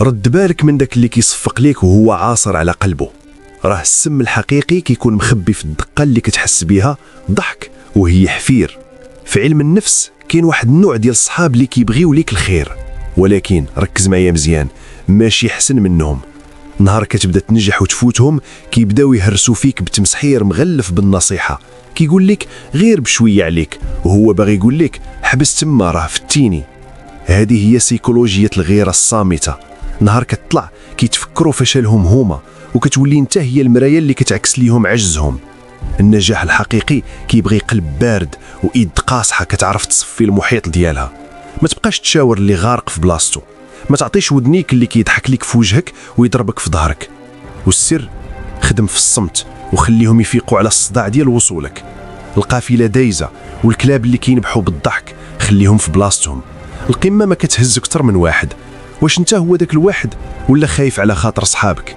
رد بالك من داك اللي كيصفق ليك وهو عاصر على قلبه. راه السم الحقيقي كيكون مخبي في الدقة اللي كتحس بها ضحك وهي حفير. في علم النفس كاين واحد النوع ديال الصحاب اللي كيبغيو ليك الخير، ولكن ركز معايا مزيان، ماشي حسن منهم. نهار كتبدا تنجح وتفوتهم كيبداو يهرسوا فيك بتمسحير مغلف بالنصيحة، كيقول لك غير بشوية عليك وهو باغي يقول لك حبس تما راه فتيني. هذه هي سيكولوجية الغيرة الصامتة. نهار كتطلع كيتفكروا فشلهم هما، وكتولي انت هي المراية اللي كتعكس ليهم عجزهم. النجاح الحقيقي كيبغي قلب بارد وإيد قاصحة كتعرف تصفي المحيط ديالها. ما تبقاش تشاور اللي غارق في بلاصتو، ما تعطيش ودنيك اللي كيضحك ليك في وجهك ويضربك في ظهرك. والسر خدم في الصمت وخليهم يفيقوا على الصداع ديال وصولك. القافلة دايزة والكلاب اللي كينبحوا بالضحك خليهم في بلاصتهم. القمة ما كتهز أكتر من واحد. واش انت هو داك الواحد ولا خايف على خاطر صحابك؟